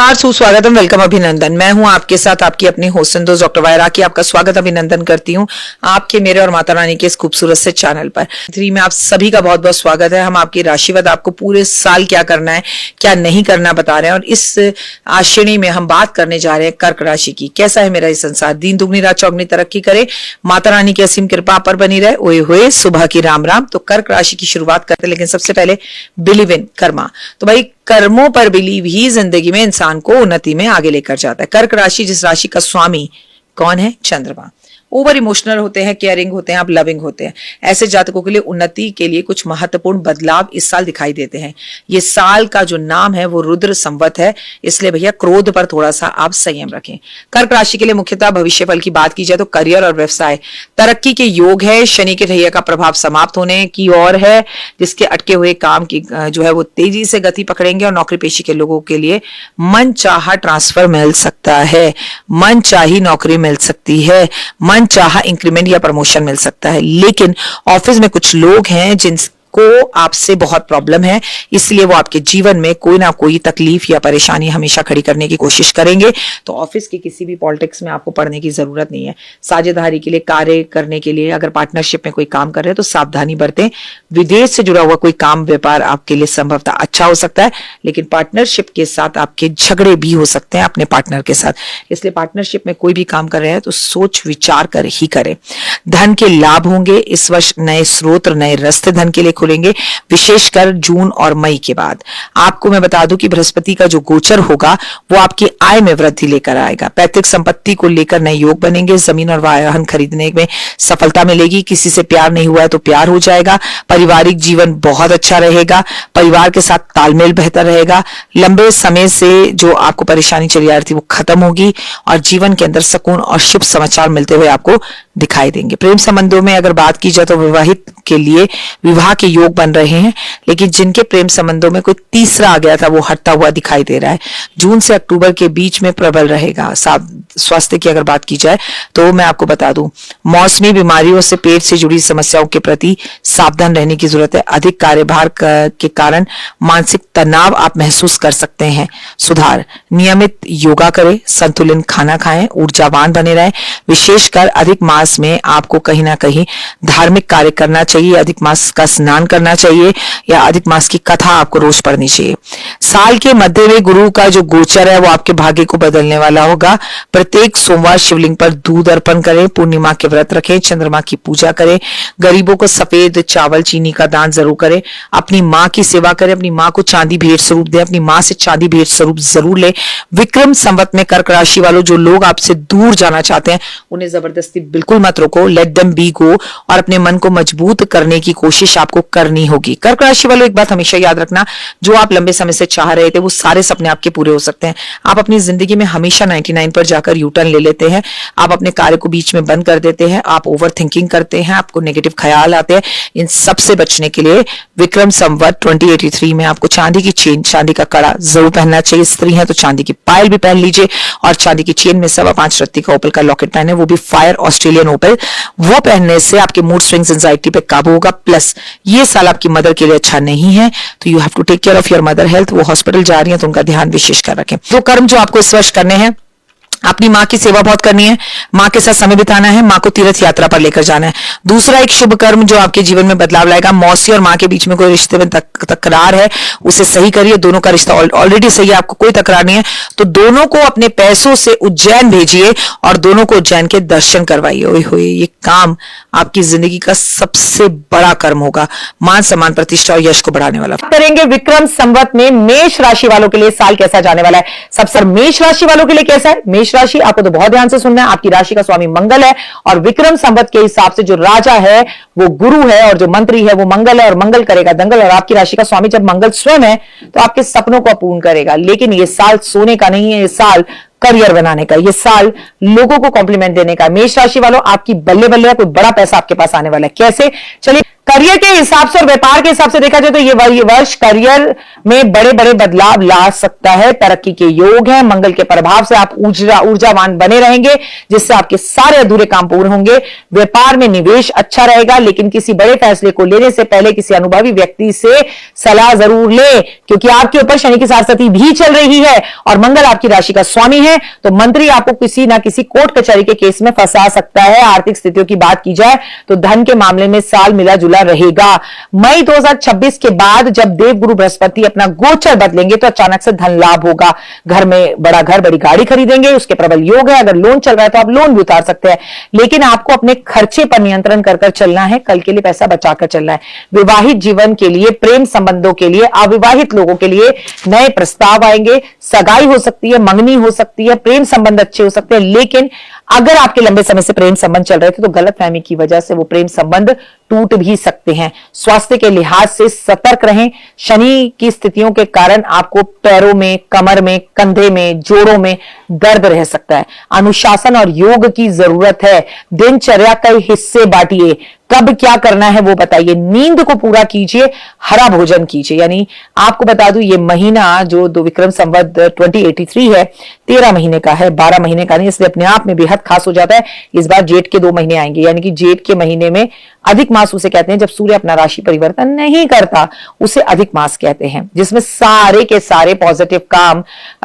नमस्कार, सुस्वागतम, वेलकम, अभिनंदन। मैं हूं आपके साथ आपकी अपनी होस्ट दोस्त डॉक्टर वायरा की आपका स्वागत अभिनंदन करती हूं आपके, मेरे और माता रानी के इस खूबसूरत से चैनल पर। 3 में आप सभी का बहुत बहुत स्वागत है। हम आपकी राशिवाद, आपको पूरे साल क्या करना है क्या नहीं करना बता रहे हैं, और इस श्रेणी में हम बात करने जा रहे हैं कर्क राशि की। कैसा है मेरा ये संसार, दिन दुगनी रात चौगनी तरक्की करे, माता रानी की असीम कृपा पर बनी रहे। ओए होए सुबह की राम राम। तो कर्क राशि की शुरुआत करते हैं, लेकिन सबसे पहले बिलीव इन कर्मा। तो भाई कर्मों पर बिलीव ही जिंदगी में इंसान को उन्नति में आगे लेकर जाता है। कर्क राशि, जिस राशि का स्वामी कौन है? चंद्रमा। ओवर इमोशनल होते हैं, केयरिंग होते हैं, आप लविंग होते हैं। ऐसे जातकों के लिए उन्नति के लिए कुछ महत्वपूर्ण बदलाव इस साल दिखाई देते हैं। ये साल का जो नाम है वो रुद्र संवत है, इसलिए भैया क्रोध पर थोड़ा सा आप संयम रखें। कर्क राशि के लिए मुख्यतः भविष्य फल की बात की जाए तो करियर और व्यवसाय तरक्की के योग है। शनि के ढैया का प्रभाव समाप्त होने की ओर है, जिसके अटके हुए काम की जो है वो तेजी से गति पकड़ेंगे, और नौकरी पेशी के लोगों के लिए मन चाहा ट्रांसफर मिल सकता है, मन चाही नौकरी मिल सकती है, मन चाहा इंक्रीमेंट या प्रमोशन मिल सकता है। लेकिन ऑफिस में कुछ लोग हैं जिनको आपसे बहुत प्रॉब्लम है, इसलिए वो आपके जीवन में कोई ना कोई तकलीफ या परेशानी हमेशा खड़ी करने की कोशिश करेंगे। तो ऑफिस की किसी भी पॉलिटिक्स में आपको पढ़ने की जरूरत नहीं है। साझेदारी के लिए, कार्य करने के लिए, अगर पार्टनरशिप में कोई काम कर रहे हैं तो सावधानी बरतें। विदेश से जुड़ा हुआ कोई काम व्यापार आपके लिए संभवतः अच्छा हो सकता है, लेकिन पार्टनरशिप के साथ आपके झगड़े भी हो सकते हैं अपने पार्टनर के साथ, इसलिए पार्टनरशिप में कोई भी काम कर रहे हैं तो सोच विचार कर ही करें। धन के लाभ होंगे इस वर्ष, नए स्रोत, नए रास्ते धन के लिए खुलेंगे, विशेषकर जून और मई के बाद। आपको मैं बता दूं कि बृहस्पति का जो गोचर होगा वो आपकी आय में वृद्धि लेकर आएगा। पैतृक संपत्ति को लेकर नए योग बनेंगे, जमीन और वाहन खरीदने में सफलता मिलेगी। किसी से प्यार नहीं हुआ है तो प्यार हो जाएगा। पारिवारिक जीवन बहुत अच्छा रहेगा, परिवार के साथ तालमेल बेहतर रहेगा। लंबे समय से जो आपको परेशानी चली आ रही थी वो खत्म होगी, और जीवन के अंदर सुकून और शुभ समाचार मिलते हुए आपको दिखाई देंगे। प्रेम संबंधों में अगर बात की जाए तो विवाहित के लिए विवाह के योग बन रहे हैं, लेकिन जिनके प्रेम संबंधों में कोई तीसरा आ गया था वो हटता हुआ दिखाई दे रहा है। जून से अक्टूबर के बीच में प्रबल रहेगा। स्वास्थ्य की अगर बात की जाए तो मैं आपको बता दूं, मौसमी बीमारियों से, पेट से जुड़ी समस्याओं के प्रति सावधान रहने की जरूरत है। अधिक कार्यभार के कारण मानसिक तनाव आप महसूस कर सकते हैं। सुधार, नियमित योगा करें, संतुलित खाना खाएं, ऊर्जावान बने रहें। विशेषकर अधिक मास में आपको कहीं ना कहीं धार्मिक कार्य करना चाहिए, अधिक मास का स्नान करना चाहिए, या अधिक मास की कथा आपको रोज पढ़नी चाहिए। साल के मध्य में गुरु का जो गोचर है वो आपके भाग्य को बदलने वाला होगा। प्रत्येक सोमवार शिवलिंग पर दूध अर्पण करें, पूर्णिमा के व्रत रखें, चंद्रमा की पूजा करें, गरीबों को सफेद चावल चीनी का दान जरूर करें। अपनी माँ की सेवा करें, अपनी माँ को चांदी भेंट स्वरूप दें, अपनी माँ से चांदी भेंट स्वरूप जरूर लें। विक्रम संवत में कर्क राशि वालों, जो लोग आपसे दूर जाना चाहते हैं उन्हें जबरदस्ती बिल्कुल मत रोको, लेट देम बी गो, और अपने मन को मजबूत करने की कोशिश आपको करनी होगी। कर्क राशि वालों, एक बात हमेशा याद रखना, जो आप लंबे समय से चाह रहे थे वो सारे सपने आपके पूरे हो सकते हैं। आप अपनी जिंदगी में हमेशा 99 पर जाकर यू टर्न ले लेते हैं, आप अपने कार्य को बीच में बंद कर देते हैं, आप ओवर थिंकिंग करते हैं, आपको नेगेटिव ख्याल आते हैं। इन सब से बचने के लिए विक्रम संवत 2083 में आपको चांदी की चेन, चांदी का कड़ा जरूर पहनना चाहिए। स्त्री है तो चांदी की पायल भी पहन लीजिए, और चांदी की चेन में 5.25 रत्ती का ओपल का लॉकेट पहने, वो भी फायर ऑस्ट्रेलियन ओपल। वो पहनने से आपके मूड स्विंग्स, एंजाइटी पे काबू होगा। प्लस ये साल आपकी मदर के लिए अच्छा नहीं है, तो you have to take care of your mother health. वो हॉस्पिटल जा रही है तो उनका ध्यान विशेष कर रखें। तो कर्म जो आपको इस वर्ष करने हैं, अपनी माँ की सेवा बहुत करनी है, माँ के साथ समय बिताना है, माँ को तीर्थ यात्रा पर लेकर जाना है। दूसरा एक शुभ कर्म जो आपके जीवन में बदलाव लाएगा, मौसी और माँ के बीच में कोई रिश्ते में तकरार है उसे सही करिए। दोनों का रिश्ता ऑलरेडी सही है, आपको कोई तकरार नहीं है, तो दोनों को अपने पैसों से उज्जैन भेजिए और दोनों को उज्जैन के दर्शन करवाइए। ओए होए, ये काम आपकी जिंदगी का सबसे बड़ा कर्म होगा, मान सम्मान, प्रतिष्ठा और यश को बढ़ाने वाला। करेंगे विक्रम संवत में मेष राशि वालों के लिए साल कैसा जाने वाला है। सबसे मेष राशि वालों के लिए कैसा है? मेष राशि, आपको तो बहुत ध्यान से सुनना है। आपकी राशि का स्वामी मंगल है, और विक्रम संवत के हिसाब से जो राजा है वो गुरु है, और जो मंत्री है वो मंगल है, और मंगल करेगा दंगल। और आपकी राशि का स्वामी जब मंगल स्वयं है तो आपके सपनों को पूर्ण करेगा। लेकिन ये साल सोने का नहीं है, ये साल करियर बनाने का, ये साल लोगों को कॉम्प्लीमेंट देने का। मेष राशि वालों, आपकी बल्ले बल्ले कोई बड़ा पैसा आपके पास आने वाला है। कैसे? चलिए करियर के हिसाब से और व्यापार के हिसाब से देखा जाए तो ये वर्ष करियर में बड़े बड़े बदलाव ला सकता है। तरक्की के योग है। मंगल के प्रभाव से आप ऊर्जावान बने रहेंगे, जिससे आपके सारे अधूरे काम पूर्ण होंगे। व्यापार में निवेश अच्छा रहेगा, लेकिन किसी बड़े फैसले को लेने से पहले किसी अनुभवी व्यक्ति से सलाह जरूर ले, क्योंकि आपके ऊपर शनि की सारसती भी चल रही है और मंगल आपकी राशि का स्वामी है। तो मंत्री आपको किसी ना किसी कोर्ट कचहरी के केस में फंसा सकता है। आर्थिक स्थितियों की बात की जाए तो धन के मामले में साल मिला जुला रहेगा। मई 2026 के बाद जब देवगुरु बृहस्पति अपना गोचर बदलेंगे तो अचानक से धन लाभ होगा। घर में बड़ा घर, बड़ी गाड़ी खरीदेंगे, उसके प्रबल योग है। अगर लोन चल रहा है तो आप लोन भी उतार सकते हैं, लेकिन आपको अपने खर्चे पर नियंत्रण कर चलना है। कल के लिए पैसा बचाकर चलना है। विवाहित जीवन के लिए, प्रेम संबंधों के लिए, अविवाहित लोगों के लिए नए प्रस्ताव आएंगे। सगाई हो सकती है, मंगनी हो सकती है, प्रेम संबंध अच्छे हो सकते हैं। लेकिन अगर आपके लंबे समय से प्रेम संबंध चल रहे थे तो गलतफहमी की वजह से वो प्रेम संबंध टूट भी सकते हैं। स्वास्थ्य के लिहाज से सतर्क रहें। शनि की स्थितियों के कारण आपको पैरों में, कमर में, कंधे में, जोड़ों में दर्द रह सकता है। अनुशासन और योग की जरूरत है। दिनचर्या कई हिस्से बांटिए। कब क्या करना है वो बताइए। नींद को पूरा कीजिए, हरा भोजन कीजिए। यानी आपको बता दूं, ये महीना जो दो विक्रम संवत 2083 है, 13 महीने का है, 12 महीने का नहीं, इसलिए अपने आप में बेहद खास हो जाता है। इस बार जेठ के 2 महीने आएंगे, यानी कि जेठ के महीने में अधिक मास उसे कहते हैं जब सूर्य अपना राशि परिवर्तन नहीं करता, उसे अधिक मास कहते हैं, जिसमें सारे के सारे पॉजिटिव काम,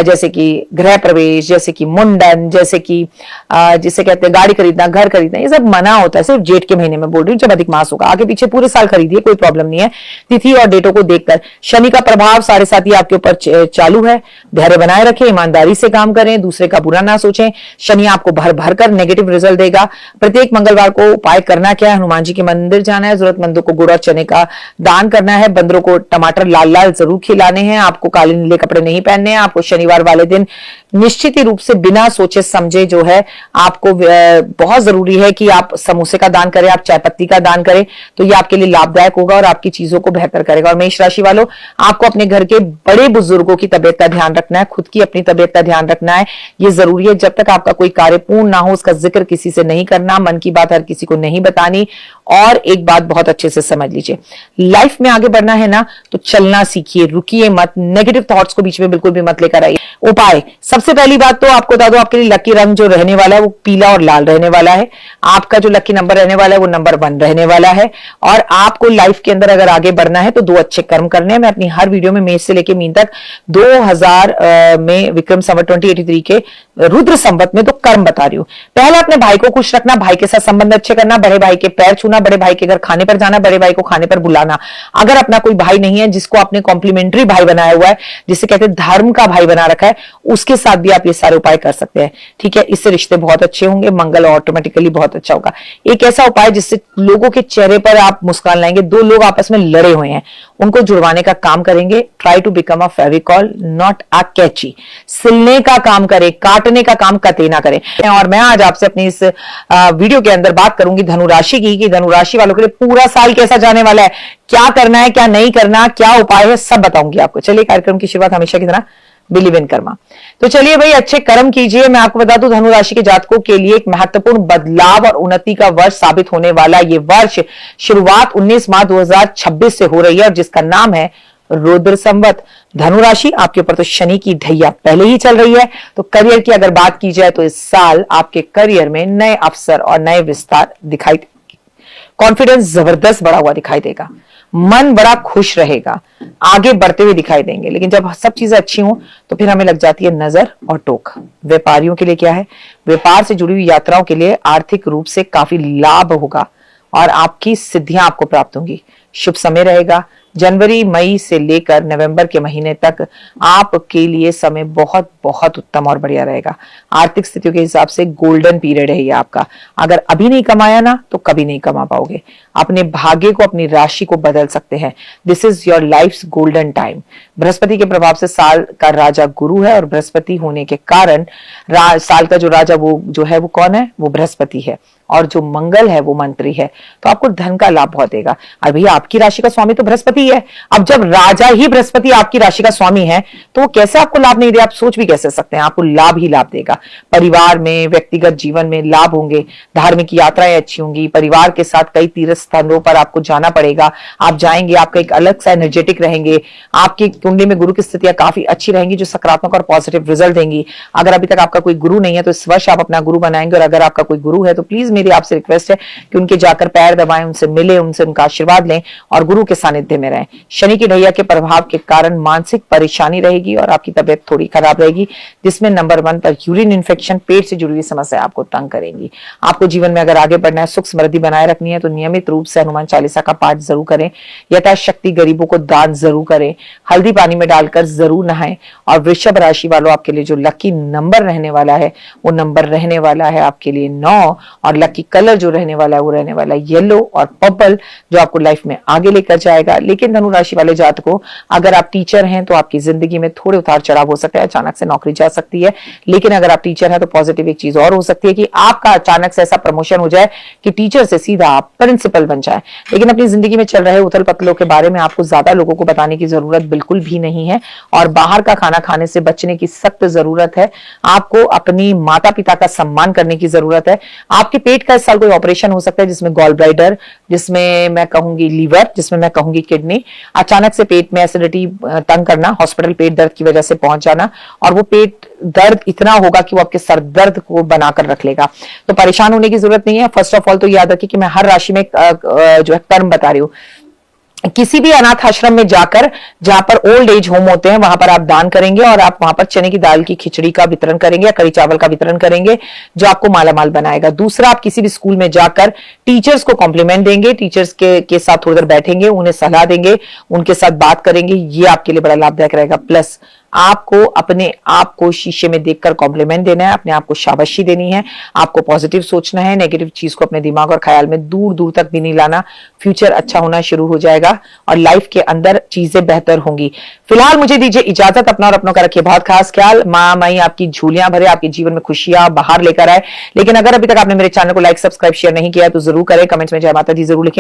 जैसे कि गृह प्रवेश, जैसे कि मुंडन, जैसे कि जिसे कहते हैं गाड़ी खरीदना, घर खरीदना, ये सब मना होता है। सिर्फ जेठ के महीने में बोल रही हूं, जब अधिक मास होगा। आगे पीछे पूरे साल खरीदिए, कोई प्रॉब्लम नहीं है। तिथि और डेटों को देखकर शनि का प्रभाव 7.5 आपके ऊपर चालू है। धैर्य बनाए रखें, ईमानदारी से काम करें, दूसरे का बुरा ना सोचें। शनि आपको भर भर कर नेगेटिव रिजल्ट देगा। प्रत्येक मंगलवार को उपाय करना क्या है, हनुमान जी के मंदिर जाना है, जरूरतमंदों को गुड़ और चने का दान करना है, बंदरों को टमाटर लाल लाल जरूर खिलाने हैं, आपको काले नीले कपड़े नहीं पहनने हैं, आपको शनिवार वाले दिन निश्चित ही रूप से बिना सोचे समझे जो है आपको बहुत जरूरी है कि आप समोसे का दान करें, आप चाय पत्ती का दान करें, तो ये आपके लिए लाभदायक होगा और आपकी चीजों को बेहतर करेगा। और मेष राशि वालों, आपको अपने घर के बड़े बुजुर्गों की तबियत का ध्यान रखना है, खुद की अपनी तबियत का ध्यान रखना है, ये जरूरी है। जब तक आपका कोई कार्य पूर्ण ना हो उसका जिक्र किसी से नहीं करना, मन की बात हर किसी को नहीं बतानी। और एक बात बहुत अच्छे से समझ लीजिए, लाइफ में आगे बढ़ना है ना तो चलना सीखिए, रुकिए मत, नेगेटिव थॉट्स को बीच में बिल्कुल भी मत लेकर आइए। उपाय, सबसे पहली बात तो आपको बता दो, आपके लिए लकी रंग जो रहने वाला है वो पीला और लाल रहने वाला है। आपका जो लकी नंबर रहने वाला है वो नंबर 1 रहने वाला है। और आपको लाइफ के अंदर अगर आगे बढ़ना है तो 2 अच्छे कर्म करने हैं। मैं अपनी हर वीडियो में मेष से लेकर मीन तक 2000 में विक्रम संवत 2083 के रुद्र संवत में 2 कर्म बता रही हूं। पहला, अपने भाई को खुश रखना, भाई के साथ संबंध अच्छे करना, बड़े भाई के पैर छूना, बड़े भाई के घर खाने पर जाना, बड़े भाई को खाने पर बुलाना। अगर अपना कोई भाई नहीं है जिसको आपने कॉम्प्लीमेंट्री भाई बनाया हुआ है, जिसे कहते हैं धर्म का भाई बना रखा है, उसके साथ भी आप ये सारे उपाय कर सकते हैं। ठीक है, इससे रिश्ते बहुत अच्छे होंगे, मंगल ऑटोमेटिकली बहुत अच्छा होगा। एक ऐसा उपाय जिससे लोगों के चेहरे पर आप मुस्कान लाएंगे। 2 लोग आपस में लड़े हुए हैं, उनको जुड़वाने का काम करेंगे। Try to become a Fevicol not a कैची। सिलने का काम करें, काटने का काम कतई ना करें। और मैं आज आपसे अपनी इस वीडियो के अंदर बात करूंगी धनु राशि की, कि धनु राशि वालों के लिए पूरा साल कैसा जाने वाला है, क्या करना है, क्या नहीं करना, क्या उपाय है, सब बताऊंगी आपको। चलिए, कार्यक्रम की शुरुआत हमेशा की तरह बिलीव इन कर्मा। तो चलिए भाई, अच्छे कर्म कीजिए। मैं आपको बता दूं, धनु राशि के जातकों के लिए एक महत्वपूर्ण बदलाव और उन्नति का वर्ष साबित होने वाला ये वर्ष शुरुआत 19 मार्च 2026 से हो रही है, और जिसका नाम है रुद्र संवत। धनु राशि, आपके ऊपर तो शनि की ढैया पहले ही चल रही है। तो करियर की अगर बात की जाए तो इस साल आपके करियर में नए अवसर और नए विस्तार दिखाई, कॉन्फिडेंस जबरदस्त बढ़ा हुआ दिखाई देगा, मन बड़ा खुश रहेगा, आगे बढ़ते हुए दिखाई देंगे। लेकिन जब सब चीजें अच्छी हों तो फिर हमें लग जाती है नजर और टोक। व्यापारियों के लिए क्या है, व्यापार से जुड़ी हुई यात्राओं के लिए आर्थिक रूप से काफी लाभ होगा और आपकी सिद्धियां आपको प्राप्त होंगी। शुभ समय रहेगा। जनवरी मई से लेकर नवंबर के महीने तक आपके लिए समय बहुत बहुत उत्तम और बढ़िया रहेगा। आर्थिक स्थितियों के हिसाब से गोल्डन पीरियड है ये आपका। अगर अभी नहीं कमाया ना तो कभी नहीं कमा पाओगे। अपने भाग्य को, अपनी राशि को बदल सकते हैं। This is your life's golden time. Brihaspati के प्रभाव से साल का राजा गुरु है, और बृहस्पति होने के कारण साल का जो राजा वो जो है वो कौन है, वो बृहस्पति है। और जो मंगल है वो मंत्री है, तो आपको धन का लाभ बहुत देगा। और भैया आपकी राशि का स्वामी तो बृहस्पति है, अब जब राजा ही बृहस्पति आपकी राशि का स्वामी है तो वो कैसे आपको लाभ नहीं दे, आप सोच भी कैसे सकते हैं, आपको लाभ ही लाभ देगा। परिवार में, व्यक्तिगत जीवन में लाभ होंगे, धार्मिक यात्राएं अच्छी होंगी, परिवार के साथ कई तीर्थ स्थानों पर आपको जाना पड़ेगा, आप जाएंगे, आपका एक अलग सा एनर्जेटिक रहेंगे, आपकी कुंडली में गुरु की स्थितियां काफी अच्छी रहेंगी जो सकारात्मक और पॉजिटिव रिजल्ट देंगी। अगर अभी तक आपका कोई गुरु नहीं है तो इस वर्ष आप अपना गुरु बनाएंगे, और अगर आपका कोई गुरु है तो प्लीज मेरी आपसे रिक्वेस्ट है कि उनके जाकर पैर दबाएं, उनसे मिले, उनसे उनका आशीर्वाद लें और गुरु के सानिध्य में रहें। शनि की ढैया के प्रभाव के कारण मानसिक परेशानी रहेगी और आपकी तबियत थोड़ी खराब रहेगी, जिसमें नंबर 1 पर यूरिन इन्फेक्शन, पेट से जुड़ी हुई समस्या आपको तंग करेंगी। आपको जीवन में अगर आगे बढ़ना है, सुख समृद्धि बनाए रखनी है तो नियमित रूप से हनुमान चालीसा का पाठ जरूर करें, यथाशक्ति गरीबों को दान जरूर करें, हल्दी पानी में डालकर जरूर नहाएं। और वृषभ राशि वालों, आपके लिए जो लकी नंबर रहने वाला है वो नंबर रहने वाला है आपके लिए 9, और लकी कलर जो रहने वाला है वो रहने वाला है येलो और पर्पल, जो आपको लाइफ में आगे लेकर जाएगा। लेकिन धनु राशि वाले जातकों, अगर आप टीचर हैं तो आपकी जिंदगी में थोड़े उतार चढ़ाव हो सकता है, अचानक से नौकरी जा सकती है। लेकिन अगर आप टीचर हैं तो पॉजिटिव एक चीज और हो सकती है कि आपका अचानक से ऐसा प्रमोशन हो जाए कि टीचर से सीधा आप प्रिंसिपल बन जाए। लेकिन अपनी जिंदगी में चल रहे उथल पथलों के बारे में आपको ज्यादा लोगों को बताने की जरूरत बिल्कुल भी नहीं है, और बाहर का खाना खाने से बचने की सख्त जरूरत है। आपको अपनी माता पिता का सम्मान करने की जरूरत है। आपके पेट का इस साल कोई ऑपरेशन हो सकता है, जिसमें गॉल ब्लैडर, जिसमें मैं कहूंगी लीवर, जिसमें मैं कहूंगी किडनी, अचानक से पेट में एसिडिटी तंग करना, हॉस्पिटल पेट दर्द की वजह से पहुंच जाना, और वो पेट दर्द इतना होगा कि वो आपके सर दर्द को बनाकर रख लेगा। तो परेशान होने की जरूरत नहीं है। फर्स्ट ऑफ ऑल तो याद रखिए कि मैं हर राशि में जो है कर्म बता रही हूँ। किसी भी अनाथ आश्रम में जाकर, जहां पर ओल्ड एज होम होते हैं, वहां पर आप दान करेंगे और आप वहां पर चने की दाल की खिचड़ी का वितरण करेंगे या कड़ी चावल का वितरण करेंगे, जो आपको मालामाल बनाएगा। दूसरा, आप किसी भी स्कूल में जाकर टीचर्स को कॉम्प्लीमेंट देंगे, टीचर्स के साथ थोड़ी देर बैठेंगे, उन्हें सलाह देंगे, उनके साथ बात करेंगे, ये आपके लिए बड़ा लाभदायक रहेगा। प्लस आपको अपने आप को शीशे में देखकर कॉम्प्लीमेंट देना है, अपने आप को शाबाशी देनी है, आपको पॉजिटिव सोचना है, नेगेटिव चीज को अपने दिमाग और ख्याल में दूर दूर तक भी नहीं लाना। फ्यूचर अच्छा होना शुरू हो जाएगा और लाइफ के अंदर चीजें बेहतर होंगी। फिलहाल मुझे दीजिए इजाजत, अपना और अपनों का रखिए बहुत खास ख्याल। माँ माई आपकी झूलियां भरे, आपके जीवन में खुशियां बाहर लेकर आए। लेकिन अगर अभी तक आपने मेरे चैनल को लाइक, सब्सक्राइब, शेयर नहीं किया तो जरूर करें। कमेंट्स में जय माता दी जरूर लिखें।